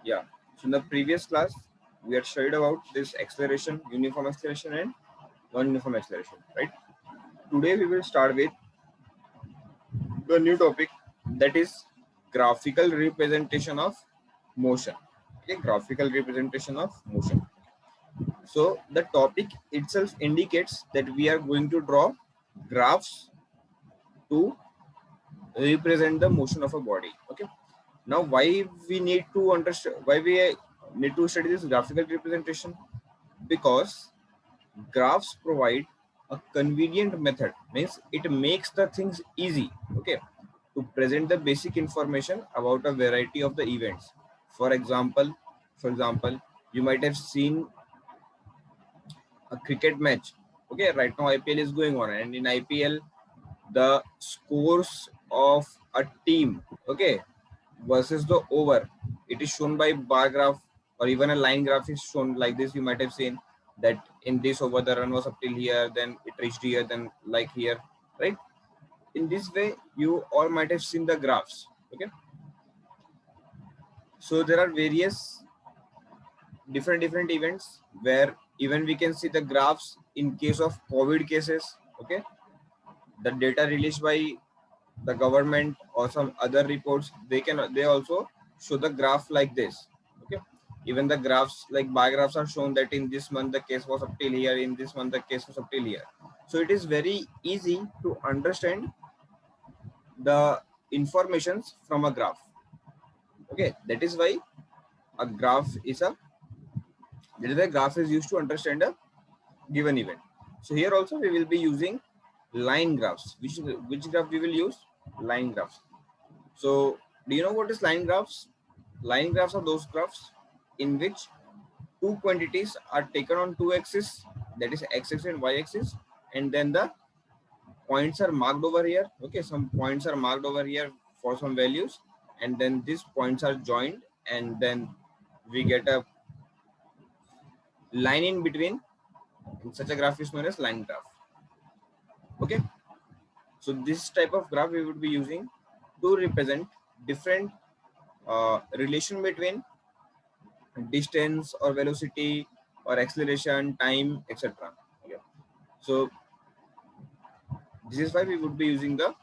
Yeah. So in the previous class, we had studied about this acceleration, uniform acceleration and non-uniform acceleration, right? Today we will start with the new topic, that is graphical representation of motion. Okay, graphical representation of motion. So the topic itself indicates that we are going to draw graphs to represent the motion of a body. Okay. Now, why we need to understand, why we need to study this graphical representation? Because graphs provide a convenient method, means it makes the things easy, okay, to present the basic information about a variety of the events. For example, you might have seen a cricket match. Okay, right now IPL is going on, and in IPL, the scores of a team, okay, versus the over, it is shown by bar graph, or even a line graph is shown like this. You might have seen that in this over the run was up till here, then it reached here, then like here, right? In this way, you all might have seen the graphs. Okay, so there are various different events where even we can see the graphs in case of COVID cases. Okay, the data released by the government or some other reports, they also show the graph like this. Okay, even the graphs like bar graphs are shown that in this month the case was up till here, in this month the case was up till here. So it is very easy to understand the informations from a graph. Okay, that is why a graph is a that is why graph is used to understand a given event. So here also we will be using line graphs. Which graph we will use? Line graphs. So do you know what is line graphs? Line graphs are those graphs in which two quantities are taken on two axes, that is x-axis and y-axis, and then the points are marked over here. Okay, some points are marked over here for some values, and then these points are joined, and then we get a line in between, and such a graph is known as line graph. Okay, so this type of graph we would be using to represent different relation between distance or velocity or acceleration, time, etc. Okay. So this is why we would be using the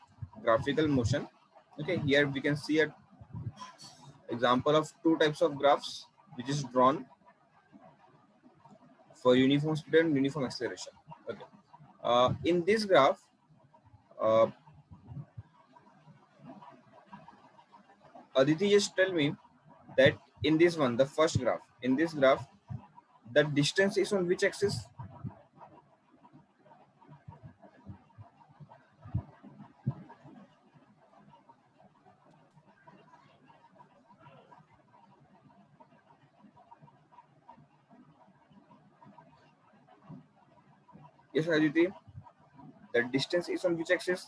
graphical motion. Okay, here we can see an example of two types of graphs which is drawn for uniform speed and uniform acceleration. Okay, in this graph, uh, Aditi, just tell me that in this one, the first graph, in this graph, the distance is on which axis? Yes, Aditi, the distance is on which axis?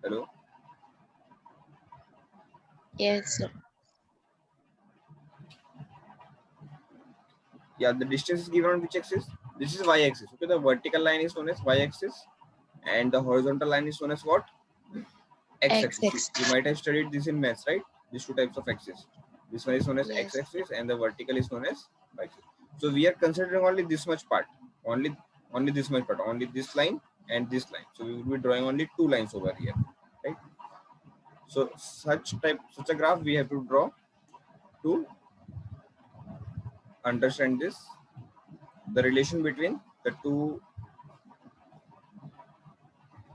Hello? Yes, sir. Yeah, the distance is given on which axis? This is y-axis. Okay, the vertical line is known as y-axis, and the horizontal line is known as what? X-axis. X. You might have studied this in maths, right? These two types of axis. This one is known as Yes. x-axis, and the vertical is known as y-axis. So we are considering only this much part, only this much part, only this line and this line. So we will be drawing only two lines over here, right? So such a graph we have to draw to understand this, the relation between the two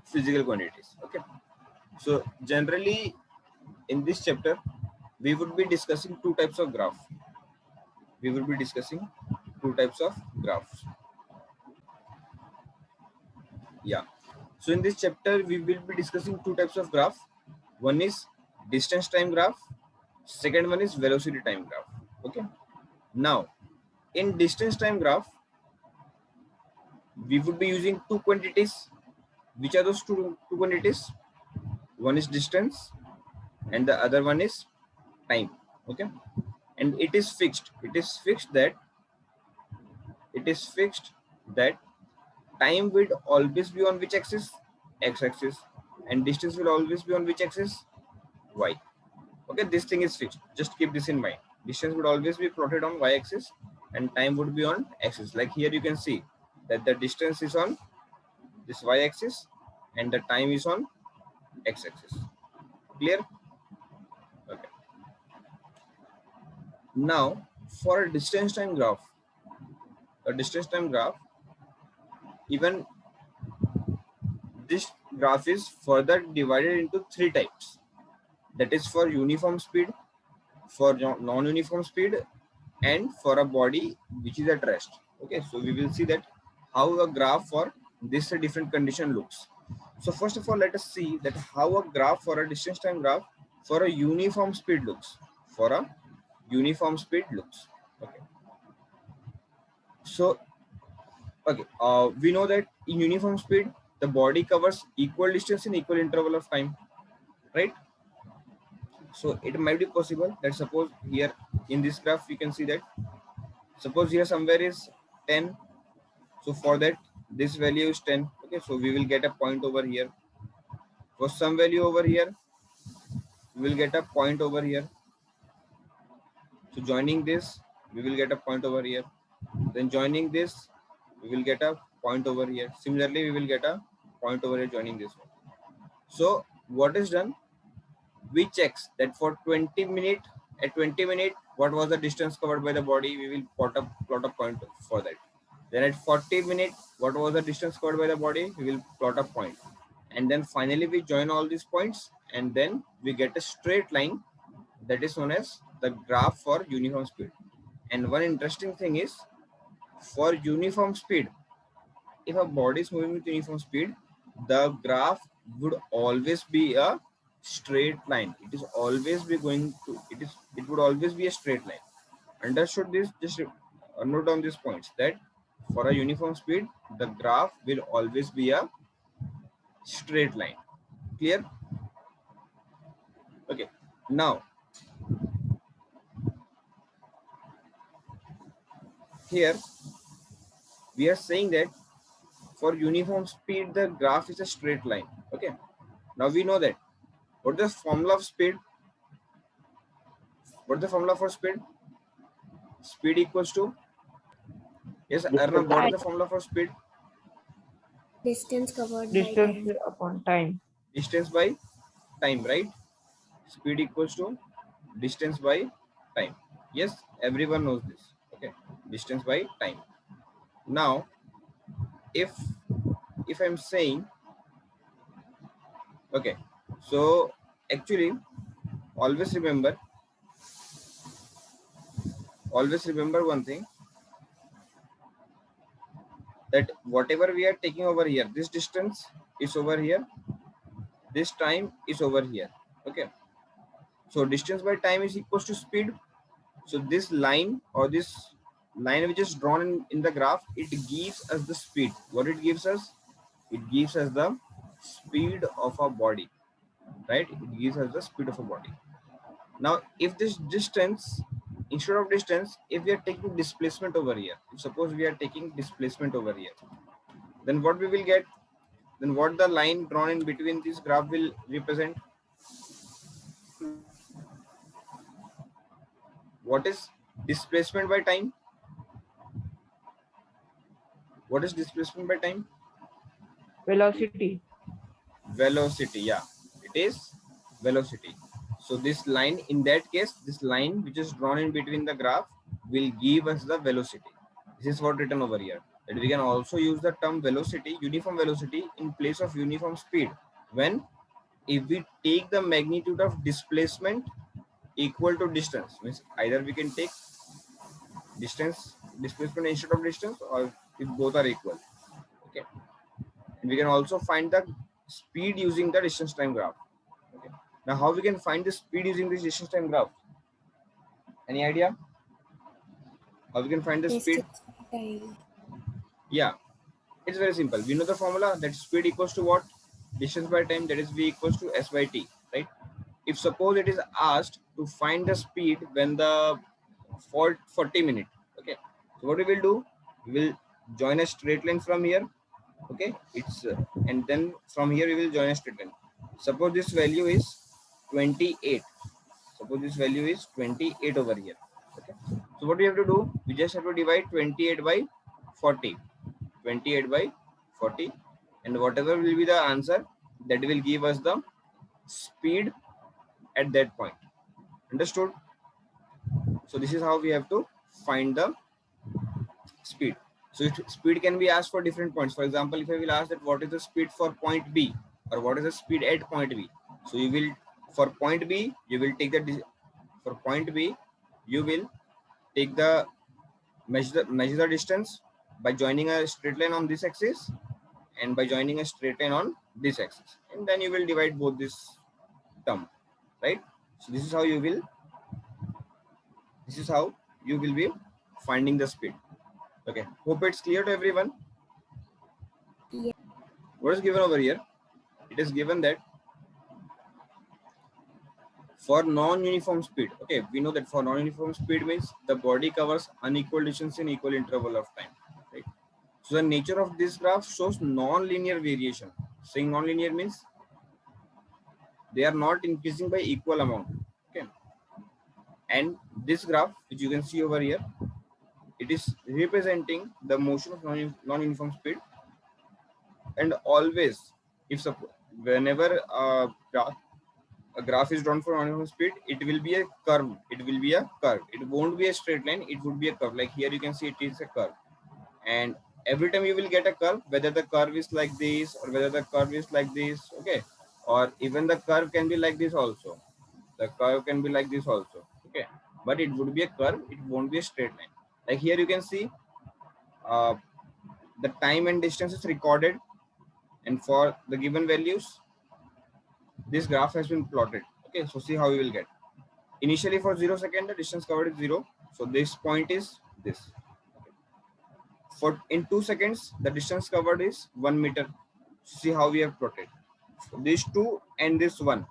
physical quantities. Okay, so generally in this chapter we would be discussing two types of graph. We will be discussing two types of graphs. Yeah, so in this chapter we will be discussing two types of graph. One is distance time graph, second one is velocity time graph. Okay, now in distance time graph we would be using two quantities. Which are those two quantities? One is distance and the other one is time. Okay, and it is fixed that time will always be on which axis? X axis. and distance will always be on which axis? Y. Okay, this thing is fixed. Just keep this in mind. Distance would always be plotted on y axis and time would be on axis. Like here you can see that the distance is on this y axis and the time is on x axis. Clear? Okay. Now for a distance time graph, even this graph is further divided into three types. That is for uniform speed, for non-uniform speed, and for a body which is at rest. Okay, so we will see that how a graph for this different condition looks. So first of all, let us see that how a graph for a distance time graph for a uniform speed looks. For a uniform speed looks. Okay. So okay, we know that in uniform speed, the body covers equal distance in equal interval of time, right? So it might be possible that suppose here in this graph, you can see that suppose here somewhere is 10. So for that, this value is 10. Okay, so we will get a point over here. For some value over here, we will get a point over here. So joining this, we will get a point over here. Then joining this, we will get a point over here. Similarly, we will get a point over here joining this one. So what is done? We checks that for 20 minute, at 20 minute, what was the distance covered by the body? We will plot a point for that. Then at 40 minute, what was the distance covered by the body? We will plot a point. And then finally we join all these points and then we get a straight line that is known as the graph for uniform speed. And one interesting thing is for uniform speed, if a body is moving with uniform speed, the graph would always be a straight line. It is always be going to, it would always be a straight line. Understood this? Just note down these points that for a uniform speed, the graph will always be a straight line. Clear? Okay. Now, here we are saying that for uniform speed, the graph is a straight line. Okay. Now we know that. What is the formula of speed? What is the formula for speed? Speed equals to, yes, Arnab, what is the formula for speed? Distance covered by Distance time. upon time. Distance by time, right? Speed equals to distance by time. Yes, everyone knows this. Okay, distance by time. Now, if I'm saying, okay, so actually, always remember one thing, that whatever we are taking over here, this distance is over here, this time is over here. Okay, so distance by time is equals to speed. So this line or this line which is drawn in the graph, it gives us the speed. What it gives us? It gives us the speed of a body, right? It gives us the speed of a body. Now, if this distance, instead of distance, if we are taking displacement over here, if suppose we are taking displacement over here, then what we will get? Then what the line drawn in between this graph will represent? What is displacement by time? What is displacement by time? Velocity. Velocity, yeah, it is velocity. So this line, in that case, this line which is drawn in between the graph will give us the velocity. This is what written over here, that we can also use the term velocity, uniform velocity, in place of uniform speed when, if we take the magnitude of displacement equal to distance, means either we can take displacement instead of distance, or if both are equal. Okay, and we can also find the speed using the distance time graph. Okay, now how we can find the speed using this distance time graph? Any idea how we can find the speed? Distance by time. Yeah, it's very simple. We know the formula, that speed equals to what? Distance by time, that is v equals to s by t, right? If suppose it is asked to find the speed when the 40 minute, okay, so what we will do, we will join a straight line from here. Okay, it's and then from here we will join a straight line. Suppose this value is 28. Suppose this value is 28 over here. Okay. So what we have to do? We just have to divide 28 by 40. 28 by 40, and whatever will be the answer, that will give us the speed at that point. Understood? So this is how we have to find the speed. So speed can be asked for different points. For example, if I will ask that what is the speed for point B, or what is the speed at point B, so you will, for point B, you will take the, for point B, you will take the measure the distance by joining a straight line on this axis and by joining a straight line on this axis, and then you will divide both this term, right? So this is how you will be finding the speed. Okay, hope it's clear to everyone. Yeah. What is given over here? It is given that for non-uniform speed, okay, we know that for non-uniform speed means the body covers unequal distance in equal interval of time, right? So the nature of this graph shows non-linear variation. Saying non-linear means they are not increasing by equal amount. Okay, and this graph, which you can see over here, it is representing the motion of non-uniform speed. And always, if suppose whenever a graph is drawn for non-uniform speed, it will be a curve. It will be a curve. It won't be a straight line. It would be a curve. Like here, you can see it is a curve. And every time you will get a curve, whether the curve is like this or whether the curve is like this, okay, or even the curve can be like this also. The curve can be like this also, okay, but it would be a curve. It won't be a straight line. Like here, you can see the time and distance is recorded, and for the given values, this graph has been plotted. Okay, so see how we will get. Initially for 0 second, the distance covered is 0. So this point is this. For in 2 seconds, the distance covered is 1 meter. See how we have plotted. So these two and this one.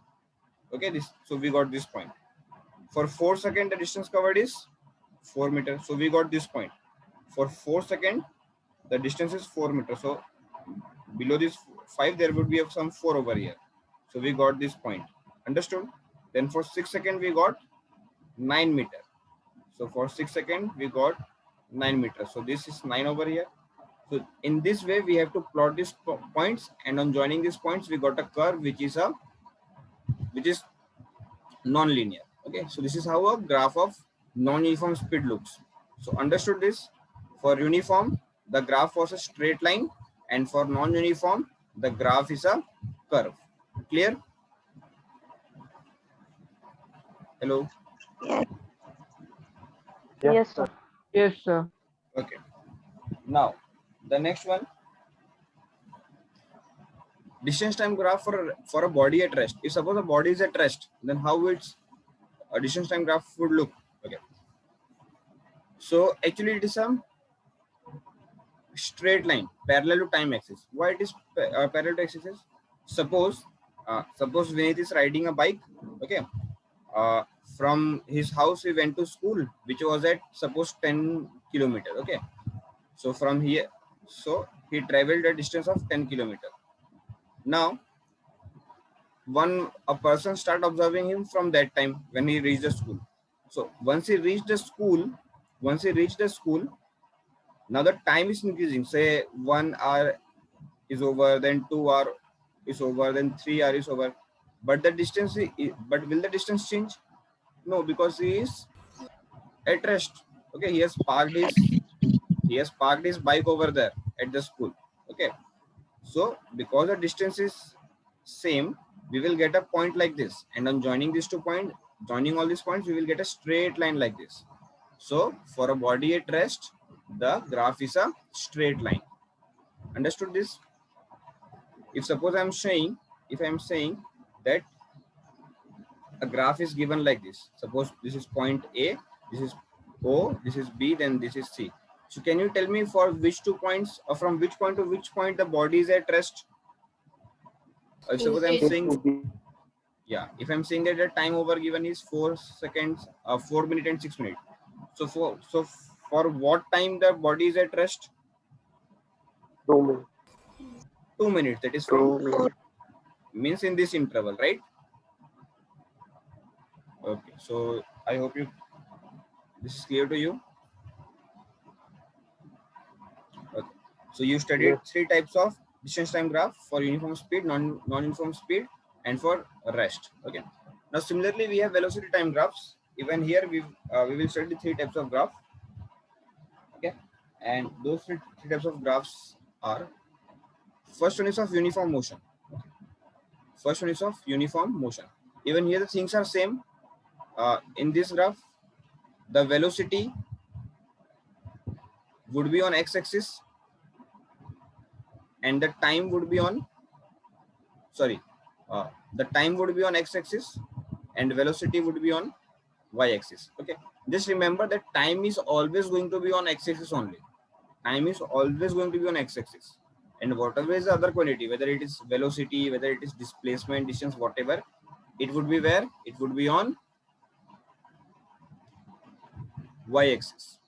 Okay, this, so we got this point. For 4 seconds, the distance covered is 4 meters. So we got this point. For 4 seconds, the distance is 4 meters. So below this 5, there would be some 4 over here. So we got this point. Understood? Then for 6 seconds, we got 9 meters. So for 6 seconds, we got 9 meters. So this is 9 over here. So in this way, we have to plot these points, and on joining these points, we got a curve which is non-linear. Okay, so this is how a graph of non-uniform speed looks. So understood this? For uniform, the graph was a straight line, and for non-uniform, the graph is a curve. Clear? Hello? Yes, sir. Yes, sir. Okay. Now, the next one, distance time graph for a body at rest. If suppose a body is at rest, then how its a distance time graph would look? Okay. So actually, it is a straight line parallel to time axis. Why it is parallel to axis? Suppose Vinith is riding a bike. Okay. From his house, he went to school, which was at suppose 10 kilometers. Okay. So from here, so he traveled a distance of 10 kilometers. Now, a person start observing him from that time when he reached the school. So once he reached the school, now the time is increasing. Say 1 hour is over, then 2 hour is over, then 3 hour is over. But the distance, but will the distance change? No, because he is at rest. Okay, he has parked his bike over there at the school. Okay, so because the distance is same, we will get a point like this, and on joining these 2 points, joining all these points, we will get a straight line like this. So for a body at rest, the graph is a straight line. Understood this? If I'm saying that a graph is given like this, suppose this is point A, this is O, this is B, then this is C. So can you tell me for which 2 points, or from which point to which point the body is at rest? Suppose I'm saying, yeah, if I'm saying that the time over given is 4 seconds, 4 minutes and 6 minutes. So for what time the body is at rest? 2 minutes. 2 minutes. That is from means in this interval, right? Okay, so I hope this is clear to you. Okay, so you studied three types of distance time graph: for uniform speed, non-uniform speed, and for rest. Okay, now similarly we have velocity time graphs. Even here we will study three types of graph. Okay, and those three types of graphs are: first one is of uniform motion. First one is of uniform motion. Even here the things are same. In this graph, the velocity would be on x-axis and the time would be on the time would be on x-axis and velocity would be on y-axis. Okay, just remember that time is always going to be on x-axis only. Time is always going to be on x-axis, and whatever is the other quantity, whether it is velocity, whether it is displacement, distance, whatever, it would be where? It would be on y-axis.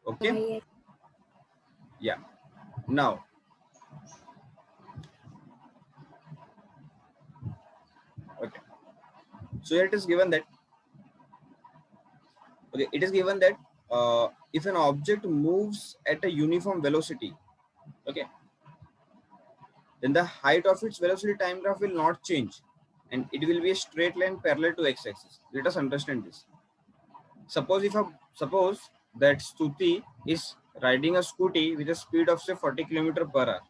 Okay. Yeah. Now, okay. So here it is given that, okay, it is given that if an object moves at a uniform velocity, okay, then the height of its velocity time graph will not change, and it will be a straight line parallel to x-axis. Let us understand this. Suppose that Stuti is riding a scooty with a speed of say 40 km/h.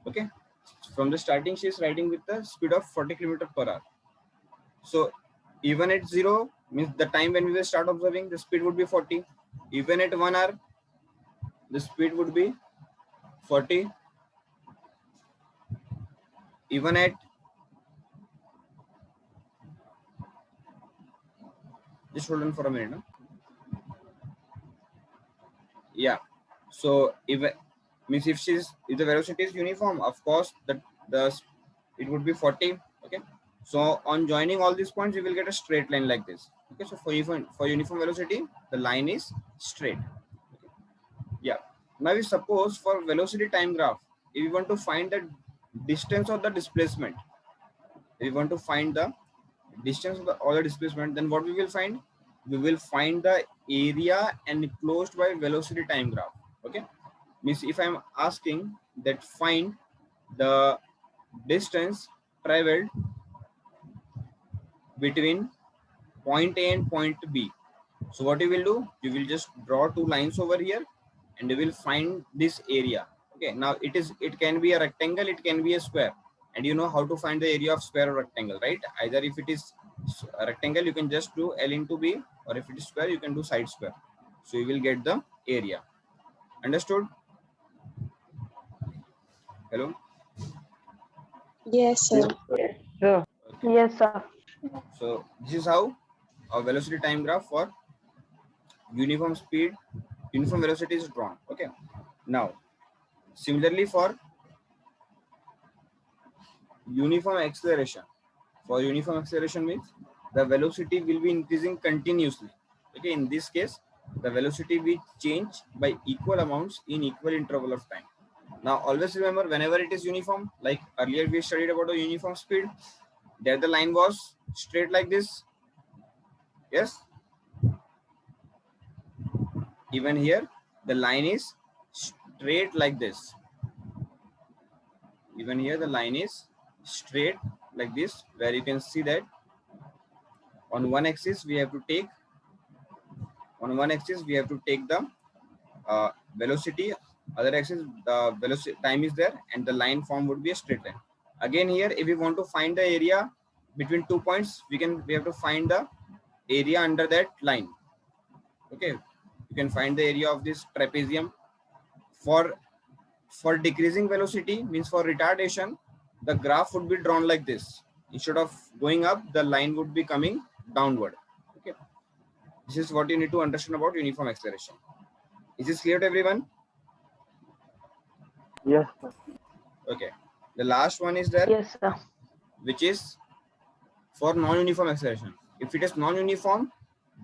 Okay, from the starting she is riding with the speed of 40 km/h. So even at 0 means the time when we will start observing, the speed would be 40. Even at 1 hour, the speed would be 40. Even at, just hold on for a minute. No? Yeah. So if means if the velocity is uniform, of course it would be 40. Okay. So on joining all these points, you will get a straight line like this. Okay. So for uniform velocity, the line is straight. Okay. Yeah. Now we suppose for velocity time graph, if we want to find the distance of the displacement, if we want to find the distance of the displacement, then what we will find? We will find the area enclosed by velocity time graph. Okay, means if I'm asking that find the distance traveled between point A and point B, so what you will do? You will just draw two lines over here and you will find this area. Okay, now it can be a rectangle, it can be a square, and you know how to find the area of square or rectangle, right? Either if it is a rectangle, you can just do L into B, or if it is square, you can do side square. So you will get the area. Understood? Hello? Yes, sir. Yes, sir. Okay. Yes, sir. So this is how a velocity time graph for uniform speed, uniform velocity is drawn. Okay. Now, similarly for uniform acceleration. For uniform acceleration means the velocity will be increasing continuously. Okay, in this case, the velocity will change by equal amounts in equal interval of time. Now, always remember, whenever it is uniform, like earlier we studied about a uniform speed, there the line was straight like this. Yes. Even here, the line is straight like this. Even here, the line is straight like this, where you can see that on one axis we have to take the velocity, other axis the velocity time is there, and the line form would be a straight line. Again here, if we want to find the area between 2 points, we have to find the area under that line. Okay, you can find the area of this trapezium. For decreasing velocity, means for retardation, the graph would be drawn like this. Instead of going up, the line would be coming downward. Okay, this is what you need to understand about uniform acceleration. Is this clear to everyone? Yes, sir. Okay, the last one is there. Yes, sir. Which is for non-uniform acceleration. If it is non-uniform,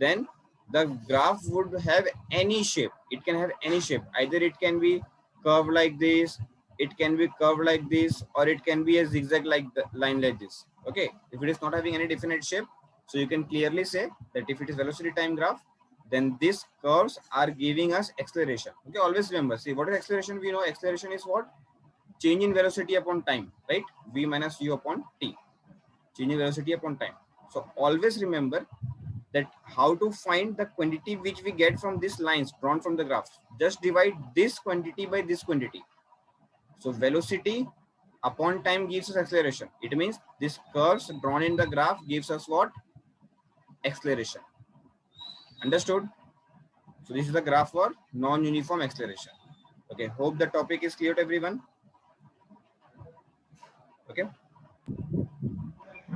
then the graph would have any shape. It can have any shape. Either it can be curved like this, it can be curved like this, or it can be a zigzag like the line like this. Okay, if it is not having any definite shape, so you can clearly say that if it is velocity time graph, then these curves are giving us acceleration. Okay, always remember, see, what is acceleration? We know acceleration is what? Change in velocity upon time, right? V minus u upon t, change in velocity upon time. So always remember that how to find the quantity which we get from these lines drawn from the graph. Just divide this quantity by this quantity. So velocity upon time gives us acceleration. It means this curves drawn in the graph gives us what? Acceleration. Understood? So this is the graph for non-uniform acceleration. Okay, hope the topic is clear to everyone. Okay.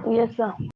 Yes, sir.